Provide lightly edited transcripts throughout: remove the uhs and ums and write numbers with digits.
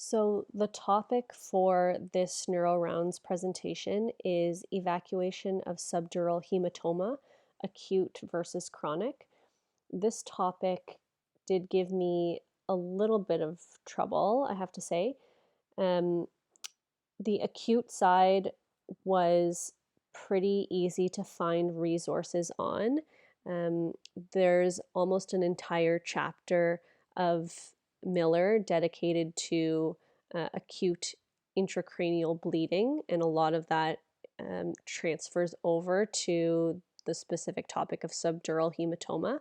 So the topic for this Neurorounds presentation is evacuation of subdural hematoma, acute versus chronic. This topic did give me a little bit of trouble, I have to say. Um, the acute side was pretty easy to find resources on. Um, there's almost an entire chapter of Miller dedicated to acute intracranial bleeding, and a lot of that transfers over to the specific topic of subdural hematoma.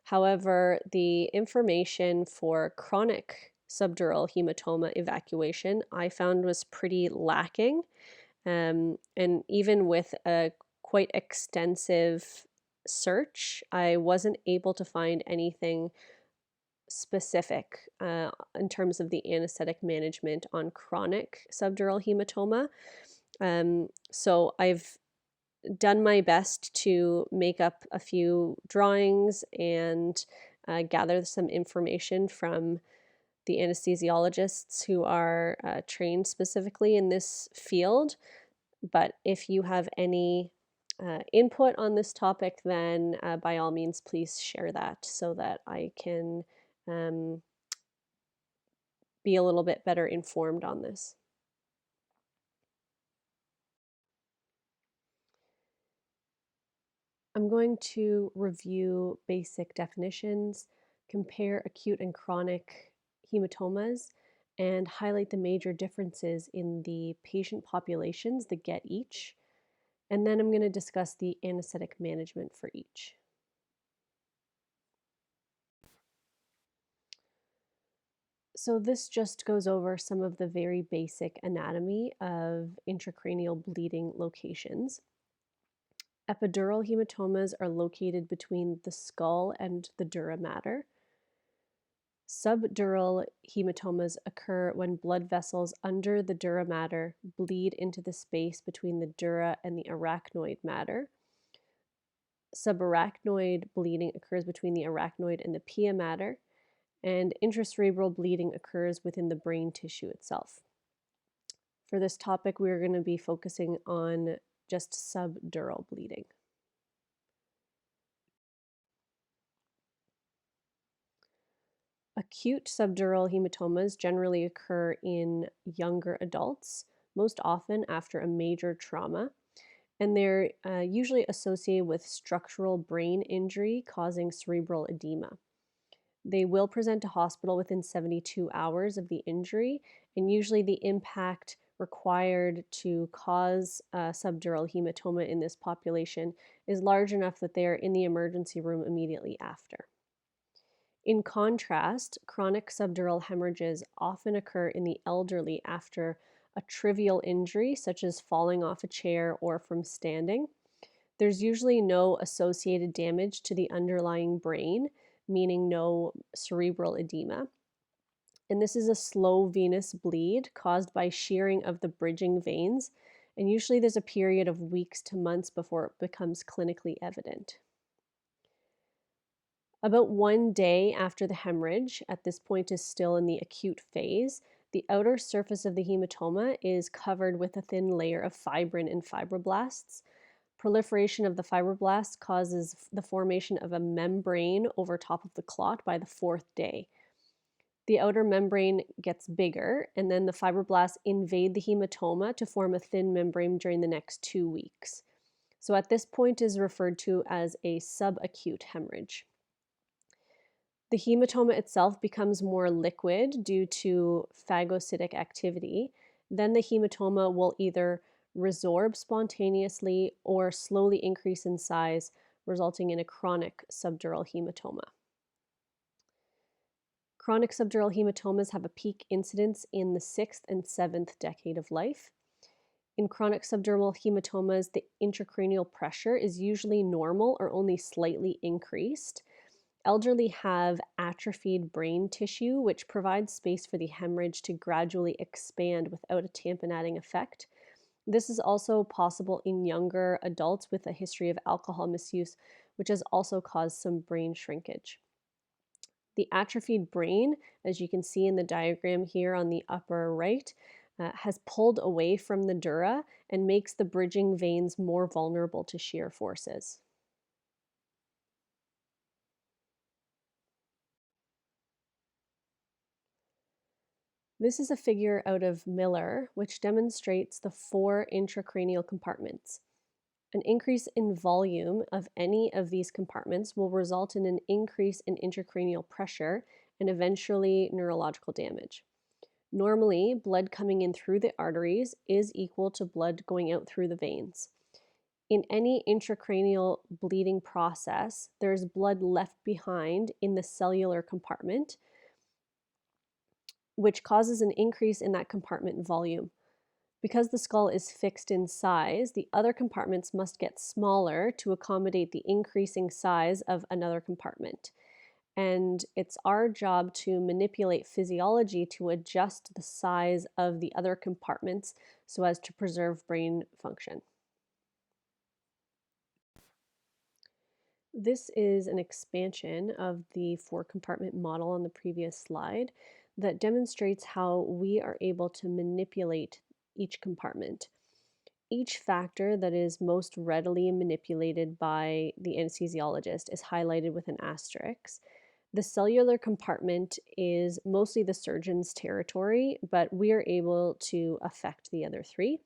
However, the information for chronic subdural hematoma evacuation I found was pretty lacking. And even with a quite extensive search, I wasn't able to find anything specific in terms of the anesthetic management on chronic subdural hematoma. So I've done my best to make up a few drawings and gather some information from the anesthesiologists who are trained specifically in this field. But if you have any input on this topic, then by all means, please share that so that I can um, be a little bit better informed on this. I'm going to review basic definitions, compare acute and chronic hematomas, and highlight the major differences in the patient populations that get each. And then I'm going to discuss the anesthetic management for each. So this just goes over some of the very basic anatomy of intracranial bleeding locations. Epidural hematomas are located between the skull and the dura mater. Subdural hematomas occur when blood vessels under the dura mater bleed into the space between the dura and the arachnoid mater. Subarachnoid bleeding occurs between the arachnoid and the pia mater, and intracerebral bleeding occurs within the brain tissue itself. For this topic, we're going to be focusing on just subdural bleeding. Acute subdural hematomas generally occur in younger adults, most often after a major trauma, and they're usually associated with structural brain injury causing cerebral edema. They will present to hospital within 72 hours of the injury, and usually the impact required to cause subdural hematoma in this population is large enough that they are in the emergency room immediately after. In contrast, chronic subdural hemorrhages often occur in the elderly after a trivial injury, such as falling off a chair or from standing. There's usually no associated damage to the underlying brain, meaning no cerebral edema. And this is a slow venous bleed caused by shearing of the bridging veins. And usually there's a period of weeks to months before it becomes clinically evident. About 1 day after the hemorrhage, at this point is still in the acute phase, the outer surface of the hematoma is covered with a thin layer of fibrin and fibroblasts. Proliferation of the fibroblasts causes the formation of a membrane over top of the clot by the 4th day. The outer membrane gets bigger, and then the fibroblasts invade the hematoma to form a thin membrane during the next 2 weeks. So at this point is referred to as a subacute hemorrhage. The hematoma itself becomes more liquid due to phagocytic activity. Then the hematoma will either resorb spontaneously or slowly increase in size, resulting in a chronic subdural hematoma. Chronic subdural hematomas have a peak incidence in the 6th and 7th decade of life. In chronic subdural hematomas, the intracranial pressure is usually normal or only slightly increased. Elderly have atrophied brain tissue, which provides space for the hemorrhage to gradually expand without a tamponading effect. This is also possible in younger adults with a history of alcohol misuse, which has also caused some brain shrinkage. The atrophied brain, as you can see in the diagram here on the upper right, has pulled away from the dura and makes the bridging veins more vulnerable to shear forces. This is a figure out of Miller, which demonstrates the 4 intracranial compartments. An increase in volume of any of these compartments will result in an increase in intracranial pressure and eventually neurological damage. Normally, blood coming in through the arteries is equal to blood going out through the veins. In any intracranial bleeding process, there's blood left behind in the cellular compartment, which causes an increase in that compartment volume. Because the skull is fixed in size, the other compartments must get smaller to accommodate the increasing size of another compartment. And it's our job to manipulate physiology to adjust the size of the other compartments so as to preserve brain function. This is an expansion of the 4-compartment model on the previous slide that demonstrates how we are able to manipulate each compartment. Each factor that is most readily manipulated by the anesthesiologist is highlighted with an asterisk. The cellular compartment is mostly the surgeon's territory, but we are able to affect the other 3.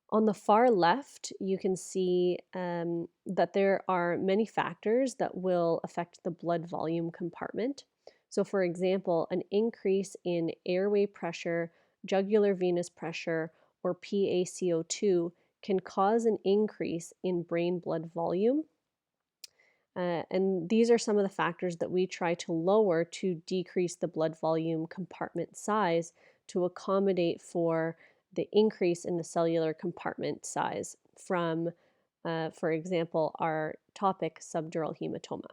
On the far left, you can see that there are many factors that will affect the blood volume compartment. So, for example, an increase in airway pressure, jugular venous pressure, or PaCO2 can cause an increase in brain blood volume. And these are some of the factors that we try to lower to decrease the blood volume compartment size to accommodate for the increase in the cellular compartment size from, for example, our topic subdural hematoma.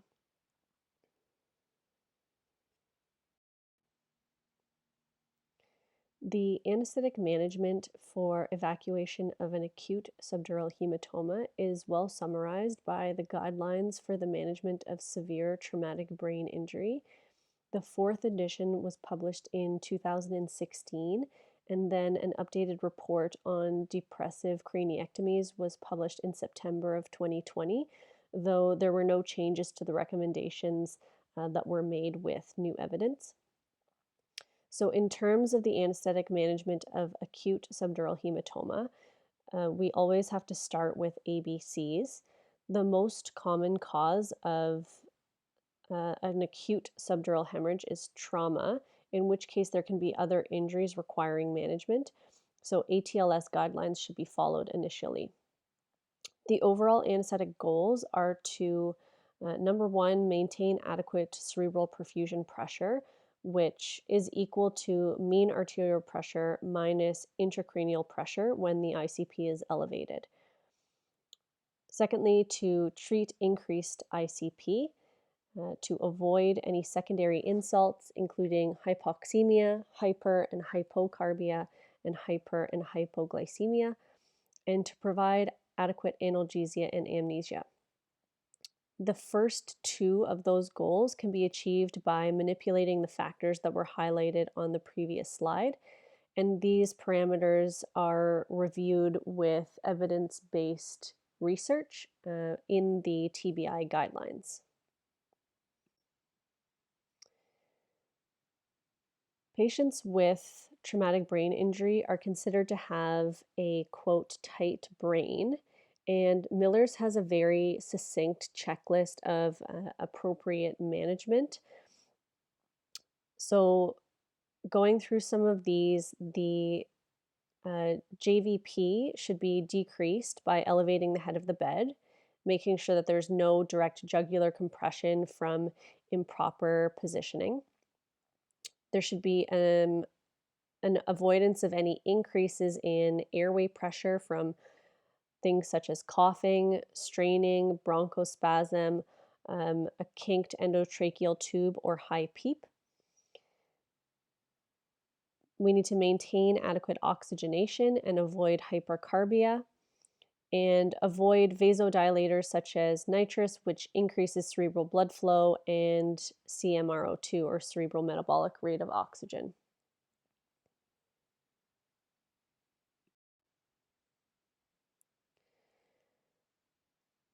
The anesthetic management for evacuation of an acute subdural hematoma is well summarized by the guidelines for the management of severe traumatic brain injury. The 4th edition was published in 2016, and then an updated report on depressive craniectomies was published in September of 2020, though there were no changes to the recommendations that were made with new evidence. So in terms of the anesthetic management of acute subdural hematoma, we always have to start with ABCs. The most common cause of an acute subdural hemorrhage is trauma, in which case there can be other injuries requiring management. So ATLS guidelines should be followed initially. The overall anesthetic goals are to, number 1, maintain adequate cerebral perfusion pressure, which is equal to mean arterial pressure minus intracranial pressure when the ICP is elevated. Secondly, to treat increased ICP, to avoid any secondary insults, including hypoxemia, hyper and hypocarbia, and hyper and hypoglycemia, and to provide adequate analgesia and amnesia. The first 2 of those goals can be achieved by manipulating the factors that were highlighted on the previous slide, and these parameters are reviewed with evidence-based research in the TBI guidelines. Patients with traumatic brain injury are considered to have a, quote, tight brain, and Miller's has a very succinct checklist of appropriate management. So going through some of these, the JVP should be decreased by elevating the head of the bed, making sure that there's no direct jugular compression from improper positioning. There should be an avoidance of any increases in airway pressure from things such as coughing, straining, bronchospasm, a kinked endotracheal tube, or high PEEP. We need to maintain adequate oxygenation and avoid hypercarbia. and avoid vasodilators such as nitrous, which increases cerebral blood flow, and CMRO2, or cerebral metabolic rate of oxygen.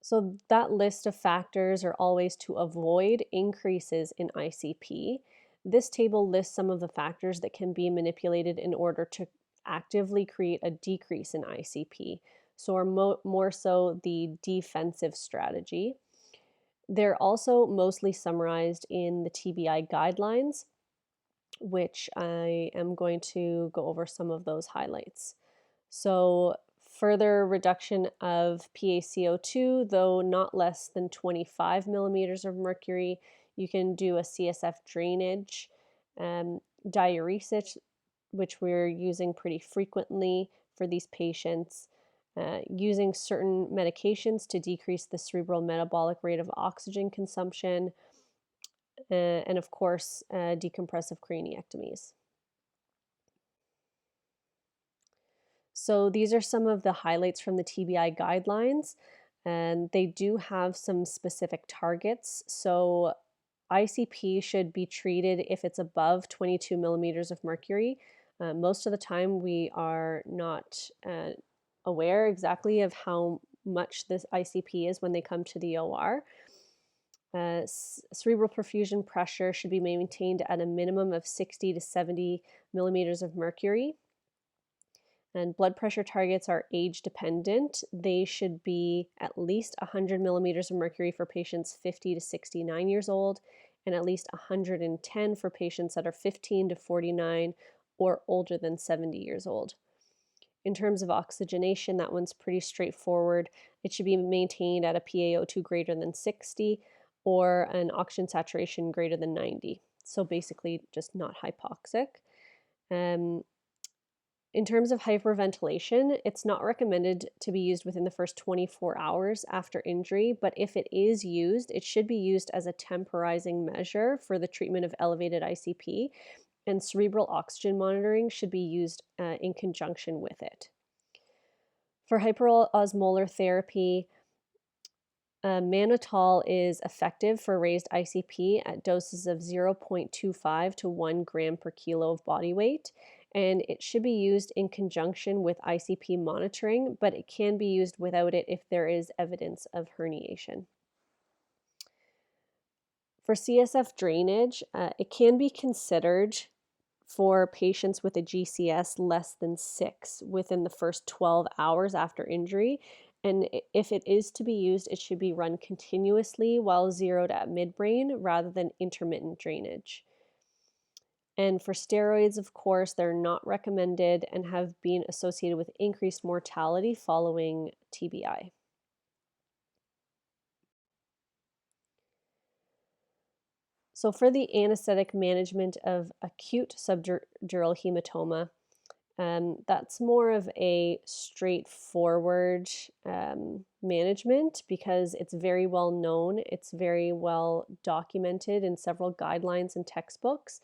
So that list of factors are always to avoid increases in ICP. This table lists some of the factors that can be manipulated in order to actively create a decrease in ICP. So, or more so the defensive strategy. They're also mostly summarized in the TBI guidelines, which I am going to go over some of those highlights. So, further reduction of PaCO2, though not less than 25 millimeters of mercury. You can do a CSF drainage, diuresis, which we're using pretty frequently for these patients, using certain medications to decrease the cerebral metabolic rate of oxygen consumption, and of course, decompressive craniectomies. So these are some of the highlights from the TBI guidelines, and they do have some specific targets. So ICP should be treated if it's above 22 millimeters of mercury. Most of the time, we are not aware exactly of how much this ICP is when they come to the OR. Cerebral perfusion pressure should be maintained at a minimum of 60 to 70 millimeters of mercury. And blood pressure targets are age dependent. They should be at least 100 millimeters of mercury for patients 50 to 69 years old, and at least 110 for patients that are 15 to 49 or older than 70 years old. In terms of oxygenation, that one's pretty straightforward. It should be maintained at a PaO2 greater than 60 or an oxygen saturation greater than 90. So basically just not hypoxic. In terms of hyperventilation, it's not recommended to be used within the first 24 hours after injury, but if it is used, it should be used as a temporizing measure for the treatment of elevated ICP, and cerebral oxygen monitoring should be used in conjunction with it. For hyperosmolar therapy, mannitol is effective for raised ICP at doses of 0.25 to 1 gram per kilo of body weight, and it should be used in conjunction with ICP monitoring, but it can be used without it if there is evidence of herniation. For CSF drainage, it can be considered for patients with a GCS less than 6 within the first 12 hours after injury. And if it is to be used, it should be run continuously while zeroed at midbrain rather than intermittent drainage. And for steroids, of course, they're not recommended and have been associated with increased mortality following TBI. So for the anesthetic management of acute subdural hematoma, that's more of a straightforward management because it's very well known. It's very well documented in several guidelines and textbooks.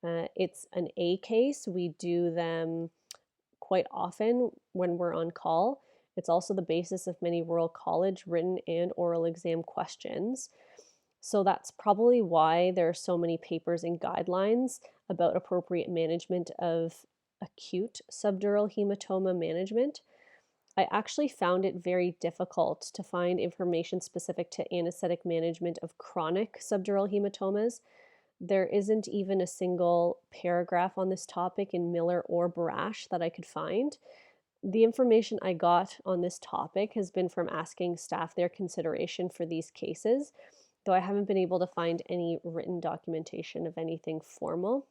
It's an A case. We do them quite often when we're on call. It's also the basis of many Royal College written and oral exam questions. So that's probably why there are so many papers and guidelines about appropriate management of acute subdural hematoma management. I actually found it very difficult to find information specific to anesthetic management of chronic subdural hematomas. There isn't even a single paragraph on this topic in Miller or Barash that I could find. The information I got on this topic has been from asking staff their consideration for these cases, though I haven't been able to find any written documentation of anything formal.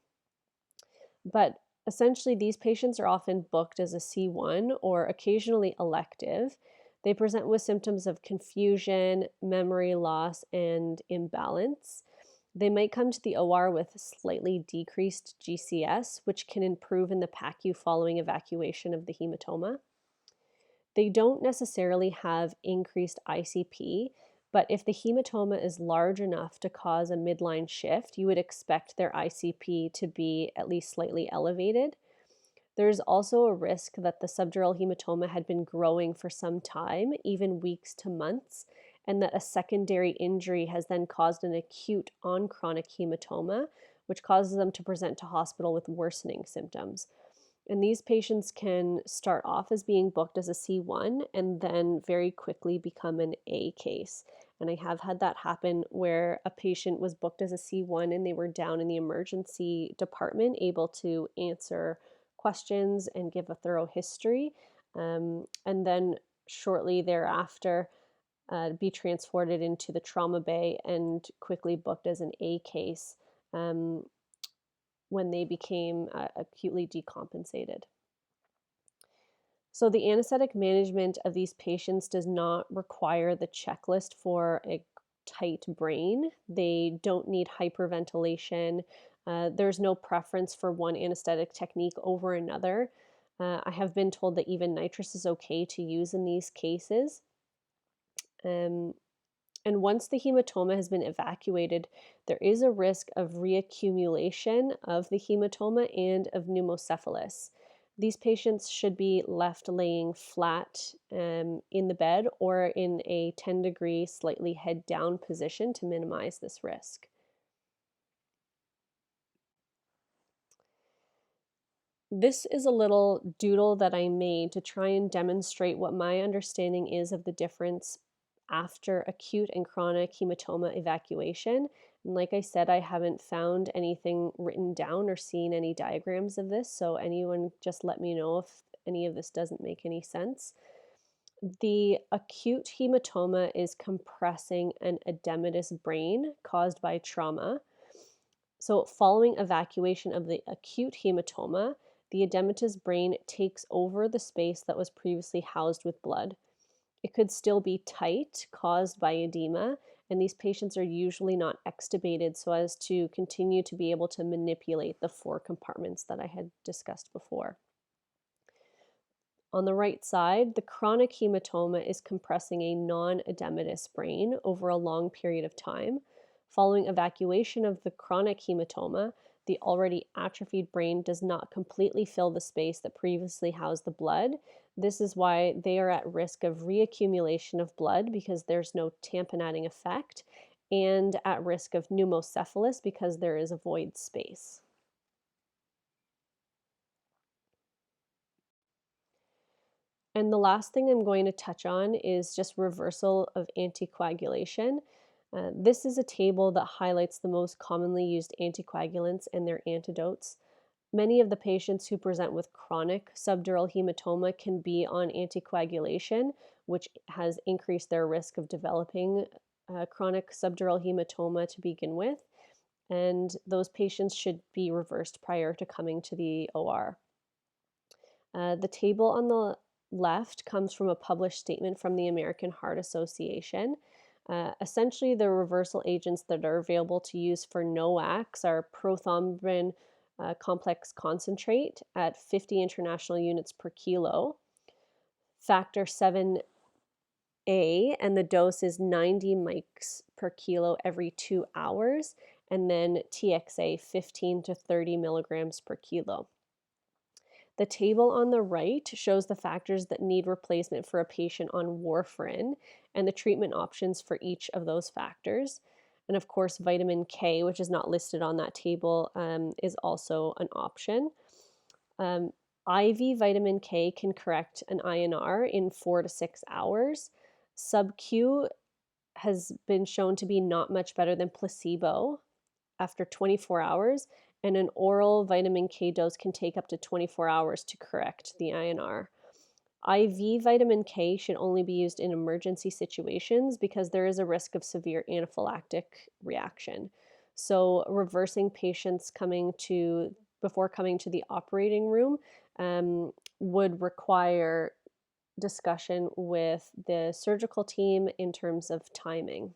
But essentially, these patients are often booked as a C1 or occasionally elective. They present with symptoms of confusion, memory loss, and imbalance. They might come to the OR with slightly decreased GCS, which can improve in the PACU following evacuation of the hematoma. They don't necessarily have increased ICP, but if the hematoma is large enough to cause a midline shift, you would expect their ICP to be at least slightly elevated. There's also a risk that the subdural hematoma had been growing for some time, even weeks to months, and that a secondary injury has then caused an acute on chronic hematoma, which causes them to present to hospital with worsening symptoms. And these patients can start off as being booked as a C1 and then very quickly become an A case. And I have had that happen where a patient was booked as a C1 and they were down in the emergency department, able to answer questions and give a thorough history. And then shortly thereafter, be transported into the trauma bay and quickly booked as an A case. When they became acutely decompensated. So the anesthetic management of these patients does not require the checklist for a tight brain. They don't need hyperventilation. There's no preference for one anesthetic technique over another. I have been told that even nitrous is okay to use in these cases. Um, And once the hematoma has been evacuated, there is a risk of reaccumulation of the hematoma and of pneumocephalus. These patients should be left laying flat in the bed or in a 10-degree, slightly head down position to minimize this risk. This is a little doodle that I made to try and demonstrate what my understanding is of the difference after acute and chronic hematoma evacuation. And like I said, I haven't found anything written down or seen any diagrams of this, so anyone just let me know if any of this doesn't make any sense. The acute hematoma is compressing an edematous brain caused by trauma. So, following evacuation of the acute hematoma, the edematous brain takes over the space that was previously housed with blood. It could still be tight, caused by edema, and these patients are usually not extubated so as to continue to be able to manipulate the 4 compartments that I had discussed before. On the right side, the chronic hematoma is compressing a non-edematous brain over a long period of time. Following evacuation of the chronic hematoma, the already atrophied brain does not completely fill the space that previously housed the blood. This is why they are at risk of reaccumulation of blood because there's no tamponading effect, and at risk of pneumocephalus because there is a void space. And the last thing I'm going to touch on is just reversal of anticoagulation. This is a table that highlights the most commonly used anticoagulants and their antidotes. Many of the patients who present with chronic subdural hematoma can be on anticoagulation, which has increased their risk of developing chronic subdural hematoma to begin with. And those patients should be reversed prior to coming to the OR. The table on the left comes from a published statement from the American Heart Association. Essentially, the reversal agents that are available to use for NOACs are prothrombin complex concentrate at 50 international units per kilo, factor 7A, and the dose is 90 mics per kilo every 2 hours, and then TXA 15 to 30 milligrams per kilo. The table on the right shows the factors that need replacement for a patient on warfarin and the treatment options for each of those factors. And of course, vitamin K, which is not listed on that table, is also an option. IV vitamin K can correct an INR in 4 to 6 hours. Sub-Q has been shown to be not much better than placebo after 24 hours, and an oral vitamin K dose can take up to 24 hours to correct the INR. IV vitamin K should only be used in emergency situations because there is a risk of severe anaphylactic reaction. So reversing patients before coming to the operating room would require discussion with the surgical team in terms of timing.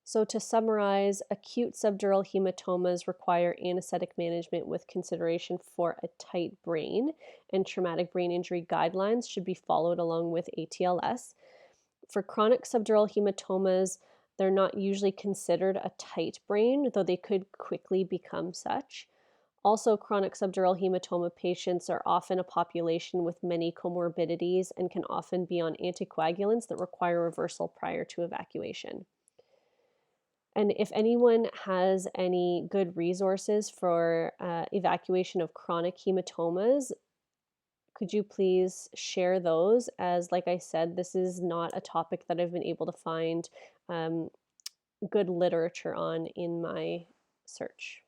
So to summarize, acute subdural hematomas require anesthetic management with consideration for a tight brain, and traumatic brain injury guidelines should be followed along with ATLS. For chronic subdural hematomas, they're not usually considered a tight brain, though they could quickly become such. Also, chronic subdural hematoma patients are often a population with many comorbidities and can often be on anticoagulants that require reversal prior to evacuation. And if anyone has any good resources for evacuation of chronic hematomas, could you please share those? As, like I said, this is not a topic that I've been able to find um, good literature on in my search.